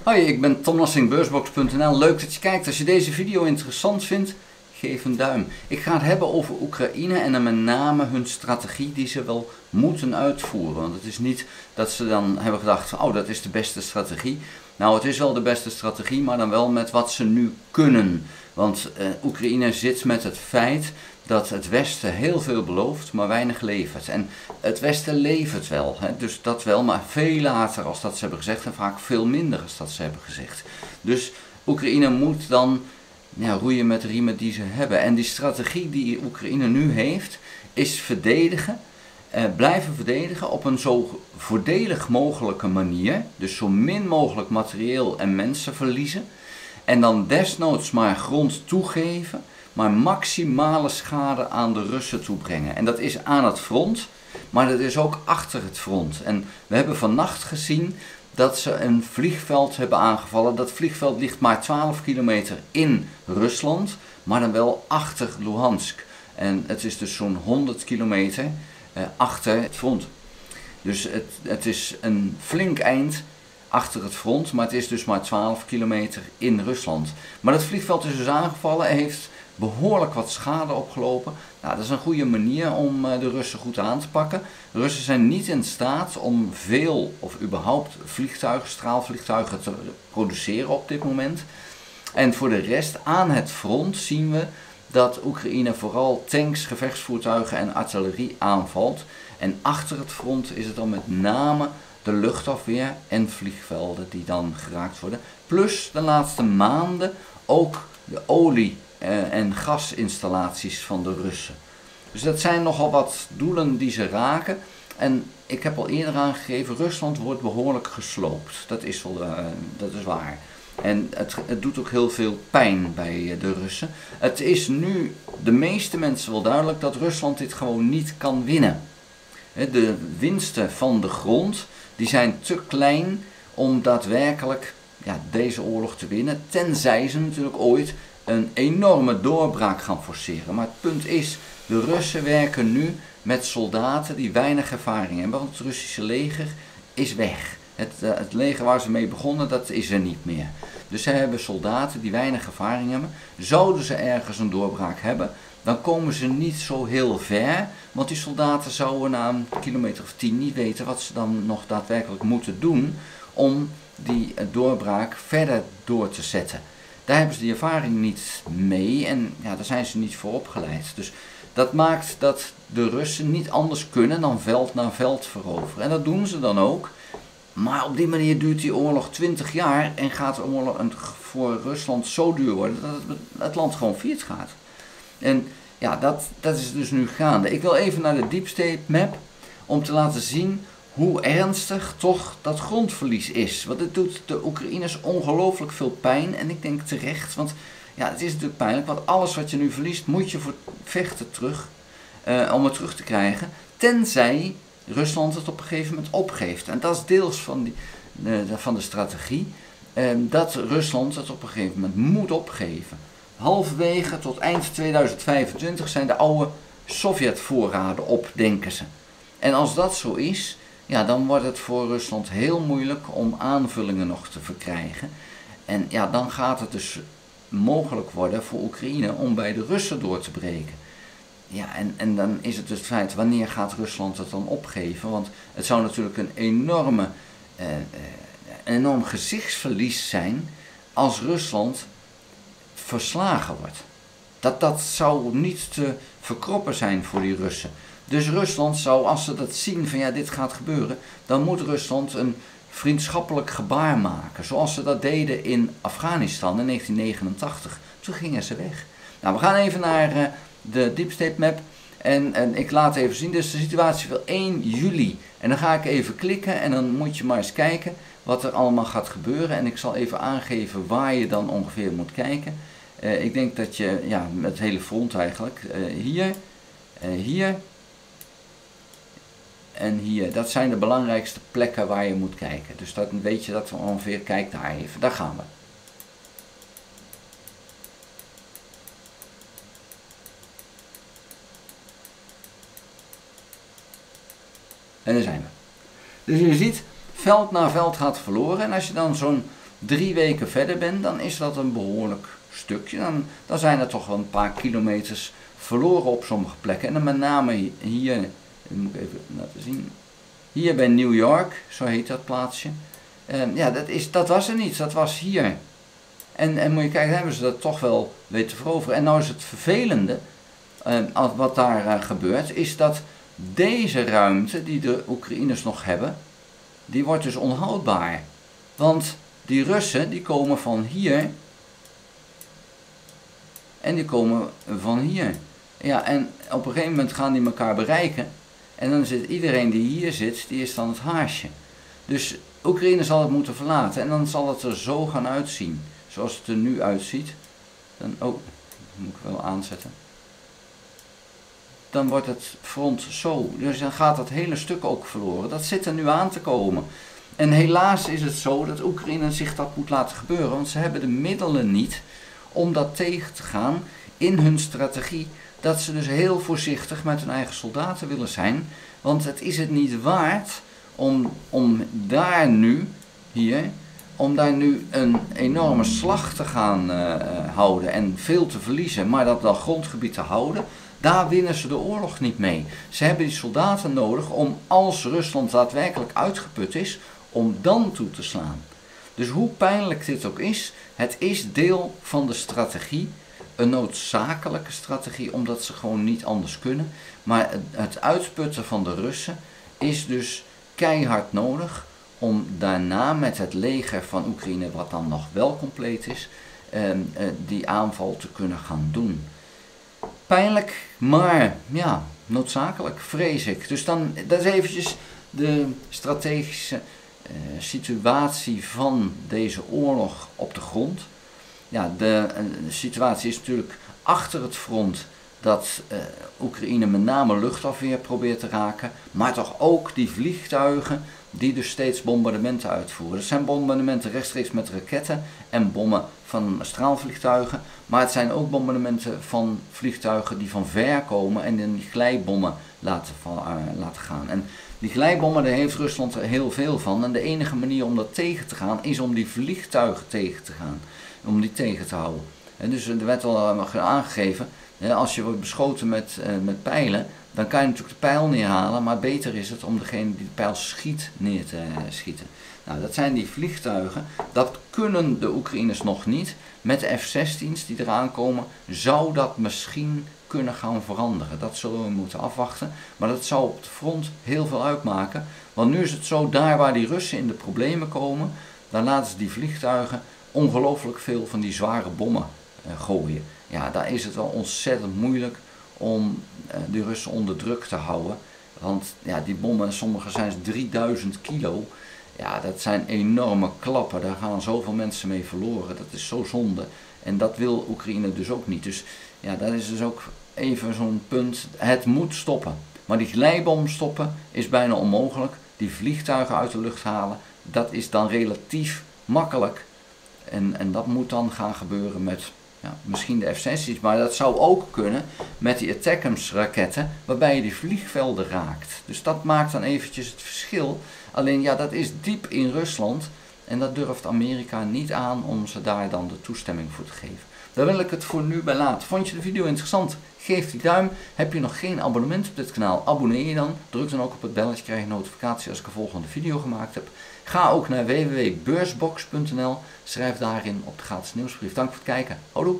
Hoi, ik ben Tom Lassing, beursbox.nl. Leuk dat je kijkt. Als je deze video interessant vindt, geef een duim. Ik ga het hebben over Oekraïne en dan met name hun strategie die ze wel moeten uitvoeren. Want het is niet dat ze dan hebben gedacht, oh dat is de beste strategie. Nou, het is wel de beste strategie, maar dan wel met wat ze nu kunnen. Want Oekraïne zit met het feit dat het Westen heel veel belooft, maar weinig levert. En het Westen levert wel, hè? Dus dat wel, maar veel later als dat ze hebben gezegd en vaak veel minder als dat ze hebben gezegd. Dus Oekraïne moet dan roeien met de riemen die ze hebben. En die strategie die Oekraïne nu heeft, is verdedigen, blijven verdedigen op een zo voordelig mogelijke manier. Dus zo min mogelijk materieel en mensen verliezen. En dan desnoods maar grond toegeven, maar maximale schade aan de Russen toebrengen. En dat is aan het front, maar dat is ook achter het front. En we hebben vannacht gezien dat ze een vliegveld hebben aangevallen. Dat vliegveld ligt maar 12 kilometer in Rusland, maar dan wel achter Luhansk. En het is dus zo'n 100 kilometer achter het front. Dus het is een flink eind achter het front, maar het is dus maar 12 kilometer in Rusland. Maar dat vliegveld is dus aangevallen en heeft behoorlijk wat schade opgelopen. Nou, dat is een goede manier om de Russen goed aan te pakken. De Russen zijn niet in staat om veel of überhaupt vliegtuigen, straalvliegtuigen te produceren op dit moment. En voor de rest aan het front zien we dat Oekraïne vooral tanks, gevechtsvoertuigen en artillerie aanvalt. En achter het front is het dan met name de luchtafweer en vliegvelden die dan geraakt worden. Plus de laatste maanden ook de olie- en gasinstallaties van de Russen. Dus dat zijn nogal wat doelen die ze raken. En ik heb al eerder aangegeven, Rusland wordt behoorlijk gesloopt. Dat is waar. En het doet ook heel veel pijn bij de Russen. Het is nu de meeste mensen wel duidelijk dat Rusland dit gewoon niet kan winnen. De winsten van de grond die zijn te klein om daadwerkelijk deze oorlog te winnen. Tenzij ze natuurlijk ooit een enorme doorbraak gaan forceren. Maar het punt is, de Russen werken nu met soldaten die weinig ervaring hebben. Want het Russische leger is weg. Het leger waar ze mee begonnen, dat is er niet meer. Dus zij hebben soldaten die weinig ervaring hebben. Zouden ze ergens een doorbraak hebben, dan komen ze niet zo heel ver. Want die soldaten zouden na een kilometer of 10 niet weten wat ze dan nog daadwerkelijk moeten doen om die doorbraak verder door te zetten. Daar hebben ze die ervaring niet mee en daar zijn ze niet voor opgeleid. Dus dat maakt dat de Russen niet anders kunnen dan veld na veld veroveren. En dat doen ze dan ook. Maar op die manier duurt die oorlog 20 jaar en gaat de oorlog voor Rusland zo duur worden dat het land gewoon failliet gaat. En dat is dus nu gaande. Ik wil even naar de Deep State Map om te laten zien hoe ernstig toch dat grondverlies is. Want het doet de Oekraïners ongelooflijk veel pijn en ik denk terecht, want het is natuurlijk pijnlijk, want alles wat je nu verliest moet je voor vechten terug, om het terug te krijgen, tenzij Rusland het op een gegeven moment opgeeft. En dat is deels van de strategie, dat Rusland het op een gegeven moment moet opgeven. Halverwege tot eind 2025 zijn de oude Sovjetvoorraden op, denken ze. En als dat zo is, dan wordt het voor Rusland heel moeilijk om aanvullingen nog te verkrijgen. En dan gaat het dus mogelijk worden voor Oekraïne om bij de Russen door te breken. En dan is het dus het feit, wanneer gaat Rusland het dan opgeven? Want het zou natuurlijk een enorm gezichtsverlies zijn als Rusland verslagen wordt. Dat zou niet te verkroppen zijn voor die Russen. Dus Rusland zou, als ze dat zien van dit gaat gebeuren, dan moet Rusland een vriendschappelijk gebaar maken. Zoals ze dat deden in Afghanistan in 1989. Toen gingen ze weg. Nou, we gaan even naar de Deep State Map. En ik laat even zien, dus de situatie van 1 juli. En dan ga ik even klikken en dan moet je maar eens kijken wat er allemaal gaat gebeuren. En ik zal even aangeven waar je dan ongeveer moet kijken. Ik denk dat je, het hele front eigenlijk, hier en hier, dat zijn de belangrijkste plekken waar je moet kijken. Dus dan weet je dat we ongeveer, kijk daar even, daar gaan we. En daar zijn we. Dus je ziet, veld na veld gaat verloren. En als je dan zo'n 3 weken verder ben, dan is dat een behoorlijk stukje. Dan zijn er toch wel een paar kilometers verloren op sommige plekken. En dan met name hier, dat moet ik even laten zien, hier bij New York, zo heet dat plaatsje. Ja, dat was er niet, dat was hier. En moet je kijken, hebben ze dat toch wel weten veroveren. En nou is het vervelende, wat daar gebeurt, is dat deze ruimte die de Oekraïners nog hebben, die wordt dus onhoudbaar. Want die Russen, die komen van hier en die komen van hier. Ja, en op een gegeven moment gaan die elkaar bereiken. En dan zit iedereen die hier zit, die is dan het haasje. Dus Oekraïne zal het moeten verlaten en dan zal het er zo gaan uitzien. Zoals het er nu uitziet. Dan, oh, moet ik wel aanzetten. Dan wordt het front zo. Dus dan gaat dat hele stuk ook verloren. Dat zit er nu aan te komen. En helaas is het zo dat Oekraïne zich dat moet laten gebeuren. Want ze hebben de middelen niet om dat tegen te gaan in hun strategie. Dat ze dus heel voorzichtig met hun eigen soldaten willen zijn. Want het is het niet waard om daar nu een enorme slag te gaan houden en veel te verliezen, maar dat grondgebied te houden. Daar winnen ze de oorlog niet mee. Ze hebben die soldaten nodig om, als Rusland daadwerkelijk uitgeput is, om dan toe te slaan. Dus hoe pijnlijk dit ook is, het is deel van de strategie. Een noodzakelijke strategie, omdat ze gewoon niet anders kunnen. Maar het uitputten van de Russen is dus keihard nodig om daarna met het leger van Oekraïne, wat dan nog wel compleet is, die aanval te kunnen gaan doen. Pijnlijk, maar ja, noodzakelijk, vrees ik. Dus dat is eventjes de strategische situatie van deze oorlog op de grond. Ja, de situatie is natuurlijk achter het front dat Oekraïne met name luchtafweer probeert te raken, maar toch ook die vliegtuigen die dus steeds bombardementen uitvoeren. Dat zijn bombardementen rechtstreeks met raketten en bommen van straalvliegtuigen, maar het zijn ook bombardementen van vliegtuigen die van ver komen en die glijbommen laten gaan. En die glijbommen, daar heeft Rusland er heel veel van en de enige manier om dat tegen te gaan is om die vliegtuigen tegen te gaan, om die tegen te houden. En dus er werd al aangegeven, als je wordt beschoten met pijlen, dan kan je natuurlijk de pijl neerhalen, maar beter is het om degene die de pijl schiet neer te schieten. Nou, dat zijn die vliegtuigen, dat kunnen de Oekraïners nog niet. Met de F-16's die eraan komen, zou dat misschien kunnen gaan veranderen. Dat zullen we moeten afwachten, maar dat zou op het front heel veel uitmaken. Want nu is het zo, daar waar die Russen in de problemen komen, dan laten ze die vliegtuigen ongelooflijk veel van die zware bommen gooien. Ja, daar is het wel ontzettend moeilijk om die Russen onder druk te houden. Want ja, die bommen, sommige zijn 3000 kilo. Ja, dat zijn enorme klappen. Daar gaan zoveel mensen mee verloren. Dat is zo zonde. En dat wil Oekraïne dus ook niet. Dus ja, dat is dus ook even zo'n punt. Het moet stoppen. Maar die glijbom stoppen is bijna onmogelijk. Die vliegtuigen uit de lucht halen, dat is dan relatief makkelijk. En dat moet dan gaan gebeuren met misschien de F-16's, maar dat zou ook kunnen met die ATACMS raketten, waarbij je die vliegvelden raakt. Dus dat maakt dan eventjes het verschil. Alleen ja, dat is diep in Rusland en dat durft Amerika niet aan om ze daar dan de toestemming voor te geven. Daar wil ik het voor nu bij laten. Vond je de video interessant? Geef die duim. Heb je nog geen abonnement op dit kanaal? Abonneer je dan. Druk dan ook op het belletje, krijg je een notificatie als ik een volgende video gemaakt heb. Ga ook naar www.beursbox.nl. Schrijf daarin op de gratis nieuwsbrief. Dank voor het kijken. Houdoe!